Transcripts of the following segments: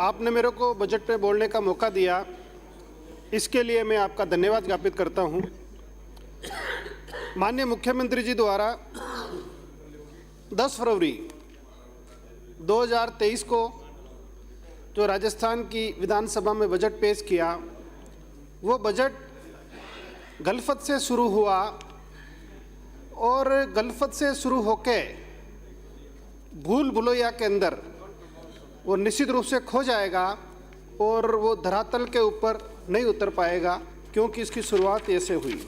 आपने मेरे को बजट पे बोलने का मौका दिया, इसके लिए मैं आपका धन्यवाद ज्ञापित करता हूं। माननीय मुख्यमंत्री जी द्वारा 10 फरवरी 2023 को जो राजस्थान की विधानसभा में बजट पेश किया, वो बजट गलफत से शुरू हुआ और गलफत से शुरू होके भूल भुलैया के अंदर वो निश्चित रूप से खो जाएगा और वो धरातल के ऊपर नहीं उतर पाएगा, क्योंकि इसकी शुरुआत ऐसे हुई।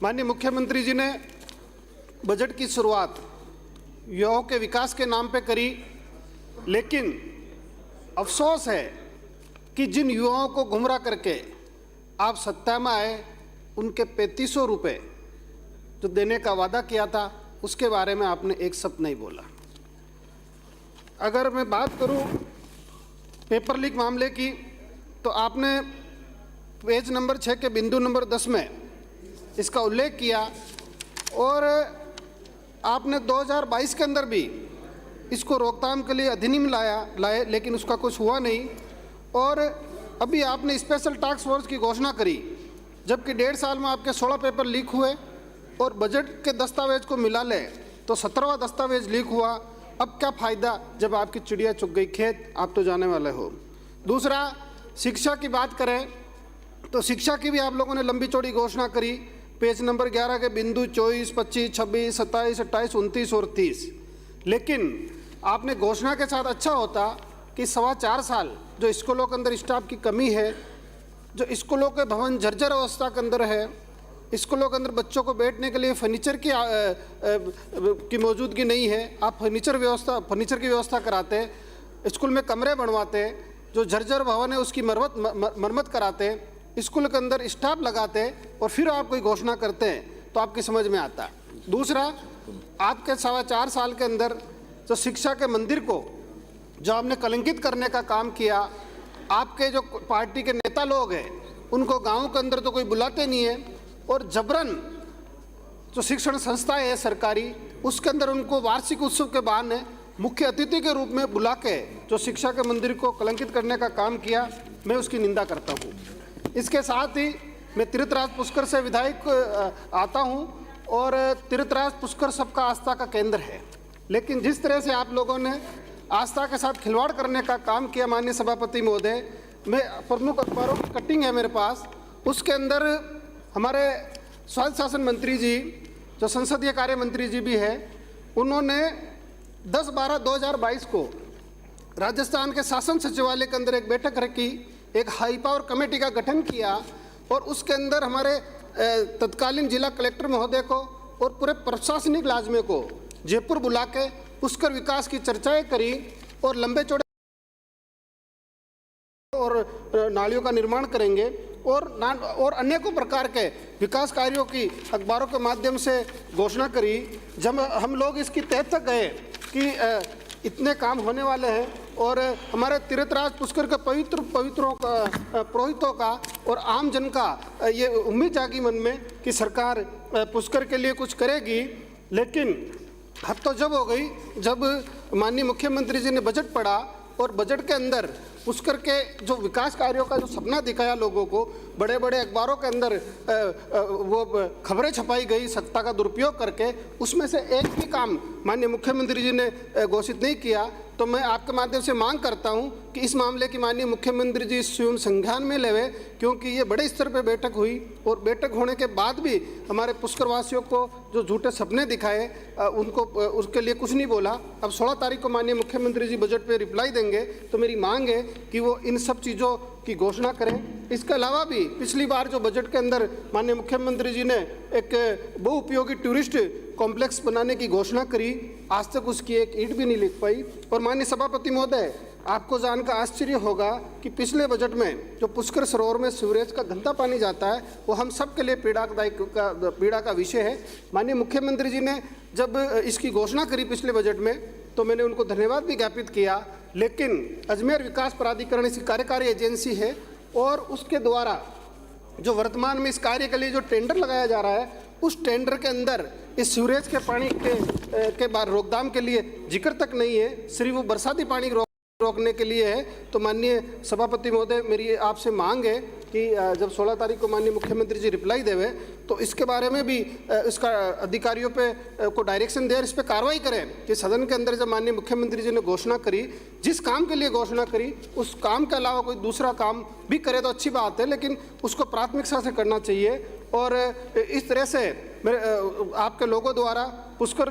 माननीय मुख्यमंत्री जी ने बजट की शुरुआत युवाओं के विकास के नाम पे करी, लेकिन अफसोस है कि जिन युवाओं को गुमराह करके आप सत्ता में आए, उनके 3500 रुपये जो देने का वादा किया था, उसके बारे में आपने एक शब्द नहीं बोला। अगर मैं बात करूं पेपर लीक मामले की, तो आपने पेज नंबर 6 के बिंदु नंबर 10 में इसका उल्लेख किया और आपने 2022 के अंदर भी इसको रोकथाम के लिए अधिनियम लाए, लेकिन उसका कुछ हुआ नहीं। और अभी आपने स्पेशल टास्क फोर्स की घोषणा करी, जबकि 1.5 साल में आपके 16 पेपर लीक हुए और बजट के दस्तावेज को मिला ले तो 17वां दस्तावेज लीक हुआ। अब क्या फ़ायदा जब आपकी चिड़िया चुग गई खेत, आप तो जाने वाले हो। दूसरा, शिक्षा की बात करें तो शिक्षा की भी आप लोगों ने लंबी चौड़ी घोषणा करी, पेज नंबर 11 के बिंदु 24, 25, 26, 27, 28, 29 और 30। लेकिन आपने घोषणा के साथ अच्छा होता कि 4.25 साल जो स्कूलों के अंदर स्टाफ की कमी है, जो स्कूलों के भवन जर्जर अवस्था के अंदर है, स्कूलों के अंदर बच्चों को बैठने के लिए फर्नीचर की मौजूदगी नहीं है, आप फर्नीचर की व्यवस्था कराते, स्कूल में कमरे बनवाते, जो जर्जर भवन है उसकी मरम्मत कराते, स्कूल के अंदर स्टाफ लगाते और फिर आप कोई घोषणा करते हैं तो आपकी समझ में आता। दूसरा, आपके 4.25 साल के अंदर जो शिक्षा के मंदिर को जो आपने कलंकित करने का काम किया, आपके जो पार्टी के नेता लोग हैं उनको गाँव के अंदर तो कोई बुलाते नहीं है और जबरन जो शिक्षण संस्थाएं है सरकारी, उसके अंदर उनको वार्षिक उत्सव के बहाने मुख्य अतिथि के रूप में बुला के जो शिक्षा के मंदिर को कलंकित करने का काम किया, मैं उसकी निंदा करता हूँ। इसके साथ ही मैं तीर्थराज पुष्कर से विधायक आता हूँ और तीर्थराज पुष्कर सबका आस्था का केंद्र है, लेकिन जिस तरह से आप लोगों ने आस्था के साथ खिलवाड़ करने का काम किया, माननीय सभापति महोदय, मैं प्रमुख अखबारों की कटिंग है मेरे पास, उसके अंदर हमारे स्वायत्त शासन मंत्री जी जो संसदीय कार्य मंत्री जी भी है, उन्होंने 10/12/2022 को राजस्थान के शासन सचिवालय के अंदर एक बैठक रखी, एक हाई पावर कमेटी का गठन किया और उसके अंदर हमारे तत्कालीन जिला कलेक्टर महोदय को और पूरे प्रशासनिक लाजमे को जयपुर बुला के पुष्कर विकास की चर्चाएं करी और लंबे चौड़े और नालियों का निर्माण करेंगे और अनेकों प्रकार के विकास कार्यों की अखबारों के माध्यम से घोषणा करी। जब हम लोग इसकी तह तक गए कि इतने काम होने वाले हैं और हमारे तीर्थराज पुष्कर के पुरोहितों का और आम जन का ये उम्मीद जागी मन में कि सरकार पुष्कर के लिए कुछ करेगी, लेकिन हद तो जब हो गई जब माननीय मुख्यमंत्री जी ने बजट पढ़ा और बजट के अंदर पुष्कर के जो विकास कार्यों का जो सपना दिखाया लोगों को, बड़े बड़े अखबारों के अंदर वो खबरें छपाई गई सत्ता का दुरुपयोग करके, उसमें से एक भी काम माननीय मुख्यमंत्री जी ने घोषित नहीं किया। तो मैं आपके माध्यम से मांग करता हूं कि इस मामले की माननीय मुख्यमंत्री जी स्वयं संज्ञान में लेवे, क्योंकि ये बड़े स्तर पर बैठक हुई और बैठक होने के बाद भी हमारे पुष्करवासियों को जो झूठे सपने दिखाए उनको उसके लिए कुछ नहीं बोला। अब 16 तारीख को माननीय मुख्यमंत्री जी बजट पे रिप्लाई देंगे, तो मेरी मांग है कि वो इन सब चीज़ों की घोषणा करें। इसके अलावा भी पिछली बार जो बजट के अंदर माननीय मुख्यमंत्री जी ने एक बहुउपयोगी टूरिस्ट कॉम्प्लेक्स बनाने की घोषणा करी, आज तक उसकी एक ईंट भी नहीं लिख पाई। और माननीय सभापति महोदय, आपको जानकर आश्चर्य होगा कि पिछले बजट में जो पुष्कर सरोवर में सीवरेज का गंदा पानी जाता है, वो हम सब के लिए पीड़ा का विषय है। माननीय मुख्यमंत्री जी ने जब इसकी घोषणा करी पिछले बजट में, तो मैंने उनको धन्यवाद भी ज्ञापित किया, लेकिन अजमेर विकास प्राधिकरण इसकी कार्यकारी एजेंसी है और उसके द्वारा जो वर्तमान में इस कार्य के लिए जो टेंडर लगाया जा रहा है, उस टेंडर के अंदर इस सीवरेज के पानी के रोकथाम के लिए जिक्र तक नहीं है। सिर्फ वो बरसाती पानी रोकने के लिए है। तो माननीय सभापति महोदय, मेरी आपसे मांग है कि जब 16 तारीख को माननीय मुख्यमंत्री जी रिप्लाई देवे तो इसके बारे में भी इसका अधिकारियों पे को डायरेक्शन दे और इस पर कार्रवाई करें कि सदन के अंदर जब माननीय मुख्यमंत्री जी ने घोषणा करी, जिस काम के लिए घोषणा करी उस काम के अलावा कोई दूसरा काम भी करे तो अच्छी बात है, लेकिन उसको प्राथमिकता से करना चाहिए। और इस तरह से मेरे आपके लोगों द्वारा पुष्कर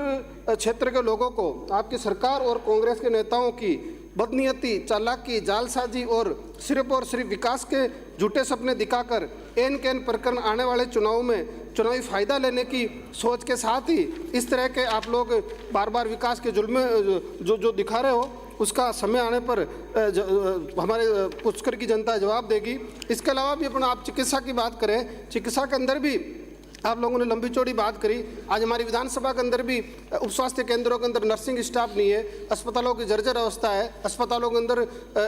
क्षेत्र के लोगों को आपकी सरकार और कांग्रेस के नेताओं की बदनीयती, चालाकी, जालसाजी और सिर्फ विकास के झूठे सपने दिखाकर एन कैन प्रकरण आने वाले चुनाव में चुनावी फायदा लेने की सोच के साथ ही इस तरह के आप लोग बार बार विकास के जुल्म जो दिखा रहे हो, उसका समय आने पर हमारे पुष्कर की जनता जवाब देगी। इसके अलावा भी अपन आप चिकित्सा की बात करें, चिकित्सा के अंदर भी आप लोगों ने लंबी चौड़ी बात करी। आज हमारी विधानसभा के अंदर भी उप स्वास्थ्य केंद्रों के अंदर नर्सिंग स्टाफ नहीं है, अस्पतालों की जर्जर अवस्था है, अस्पतालों के अंदर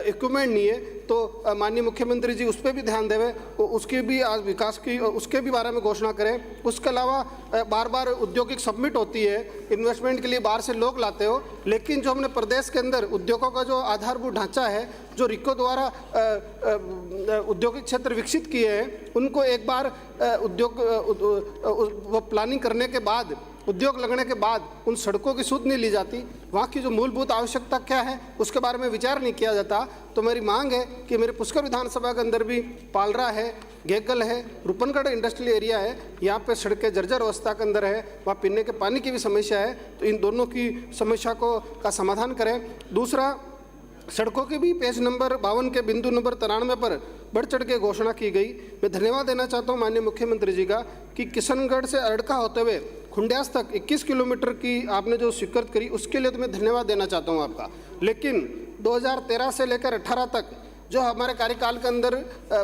इक्विपमेंट नहीं है। तो माननीय मुख्यमंत्री जी उस पर भी ध्यान देवे, उसकी भी आज विकास की उसके भी बारे में घोषणा करें। उसके अलावा बार बार औद्योगिक सब्मिट होती है, इन्वेस्टमेंट के लिए बाहर से लोग लाते हो, लेकिन जो हमने प्रदेश के अंदर उद्योगों का जो आधारभूत ढांचा है, जो रिको द्वारा औद्योगिक क्षेत्र विकसित किए हैं, उनको एक बार उद्योग वो प्लानिंग करने के बाद, उद्योग लगने के बाद उन सड़कों की सुध नहीं ली जाती, वहाँ की जो मूलभूत आवश्यकता क्या है उसके बारे में विचार नहीं किया जाता। तो मेरी मांग है कि मेरे पुष्कर विधानसभा के अंदर भी पालरा है, गेगल है, रूपनगढ़ इंडस्ट्रियल एरिया है, यहाँ पे सड़कें जर्जर अवस्था के अंदर है, वहाँ पीने के पानी की भी समस्या है। तो इन दोनों की समस्या का समाधान करें। दूसरा, सड़कों के भी पेज नंबर 52 के बिंदु नंबर 93 पर बढ़ चढ़ के घोषणा की गई। मैं धन्यवाद देना चाहता हूं माननीय मुख्यमंत्री जी का कि किशनगढ़ से अरड़का होते हुए खुंडियास तक 21 किलोमीटर की आपने जो स्वीकृत करी, उसके लिए तो मैं धन्यवाद देना चाहता हूं आपका। लेकिन 2013 से लेकर 18 तक जो हमारे कार्यकाल के अंदर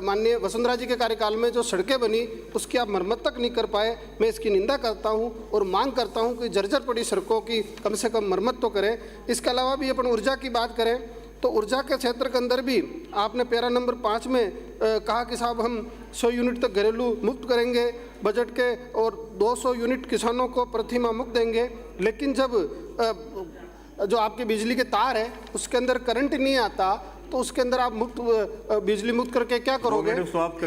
माननीय वसुंधरा जी के कार्यकाल में जो सड़कें बनी, उसकी आप मरम्मत तक नहीं कर पाए। मैं इसकी निंदा करता हूं और मांग करता हूं कि जर्जर पड़ी सड़कों की कम से कम मरम्मत तो करें। इसके अलावा भी अपन ऊर्जा की बात करें तो ऊर्जा के क्षेत्र के अंदर भी आपने पैरा नंबर 5 में कहा कि साहब हम 100 यूनिट तक घरेलू मुक्त करेंगे बजट के और 200 यूनिट किसानों को प्रति माह मुक्त देंगे। लेकिन जब जो आपकी बिजली के तार है उसके अंदर करंट नहीं आता तो उसके अंदर आप बिजली मुक्त करके क्या करोगे?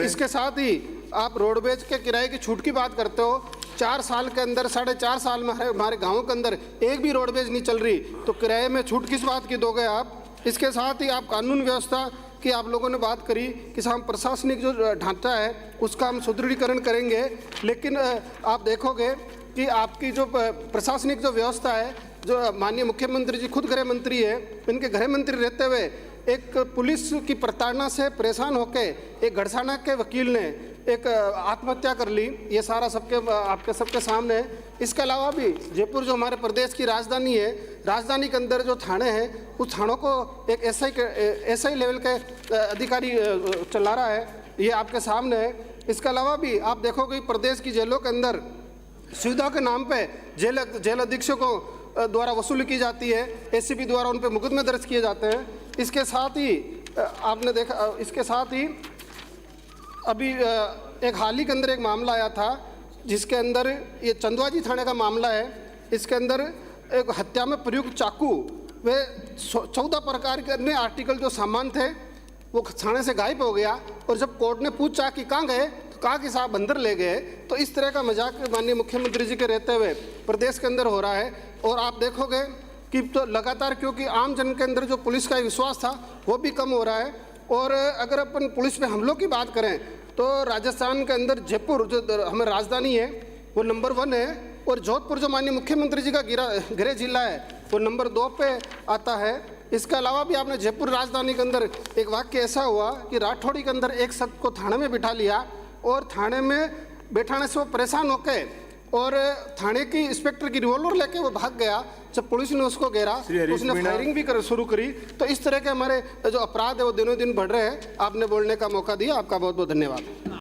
इसके साथ ही आप रोडवेज के किराए की छूट की बात करते हो। 4 साल के अंदर 4.5 साल में हमारे गाँव के अंदर एक भी रोडवेज नहीं चल रही, तो किराए में छूट किस बात की दोगे आप? इसके साथ ही आप कानून व्यवस्था की आप लोगों ने बात करी कि हम प्रशासनिक जो ढांचा है उसका हम सुदृढ़ीकरण करेंगे, लेकिन आप देखोगे कि आपकी जो प्रशासनिक जो व्यवस्था है, जो माननीय मुख्यमंत्री जी खुद गृह मंत्री है, इनके गृह मंत्री रहते हुए एक पुलिस की प्रताड़ना से परेशान होकर एक घड़साना के वकील ने एक आत्महत्या कर ली। ये सारा आपके सबके सामने है। इसके अलावा भी जयपुर जो हमारे प्रदेश की राजधानी है, राजधानी के अंदर जो थाने हैं उस थानों को एक एसआई लेवल के अधिकारी चला रहा है, ये आपके सामने है। इसके अलावा भी आप देखोगे प्रदेश की जेलों के अंदर सुविधा के नाम पे जेल अधीक्षकों द्वारा वसूली की जाती है, एसीपी द्वारा उन पर मुकदमे दर्ज किए जाते हैं। इसके साथ ही आपने देखा, इसके साथ ही अभी एक हाल ही के अंदर एक मामला आया था जिसके अंदर ये चंदवाजी थाने का मामला है। इसके अंदर एक हत्या में प्रयुक्त चाकू वे 14 प्रकार के अन्य आर्टिकल जो सामान थे वो थाने से गायब हो गया, और जब कोर्ट ने पूछा कि कहाँ गए तो कहा कि साहब अंदर ले गए। तो इस तरह का मजाक माननीय मुख्यमंत्री जी के रहते हुए प्रदेश के अंदर हो रहा है। और आप देखोगे कि तो लगातार क्योंकि आम जन के अंदर जो पुलिस का विश्वास था वो भी कम हो रहा है। और अगर अपन पुलिस पे हमलों की बात करें तो राजस्थान के अंदर जयपुर जो हमारी राजधानी है वो नंबर 1 है, और जोधपुर जो माननीय मुख्यमंत्री जी का गृह जिला है वो नंबर 2 पे आता है। इसके अलावा भी आपने जयपुर राजधानी के अंदर एक वाक्य ऐसा हुआ कि राठौड़ी के अंदर एक शख्स को थाने में बिठा लिया और थाने में बैठाने से वो परेशान होके और थाने की इंस्पेक्टर की रिवॉल्वर लेके वो भाग गया। जब पुलिस ने उसको घेरा तो उसने फायरिंग भी शुरू करी। तो इस तरह के हमारे जो अपराध है वो दिनों दिन बढ़ रहे हैं। आपने बोलने का मौका दिया, आपका बहुत बहुत धन्यवाद।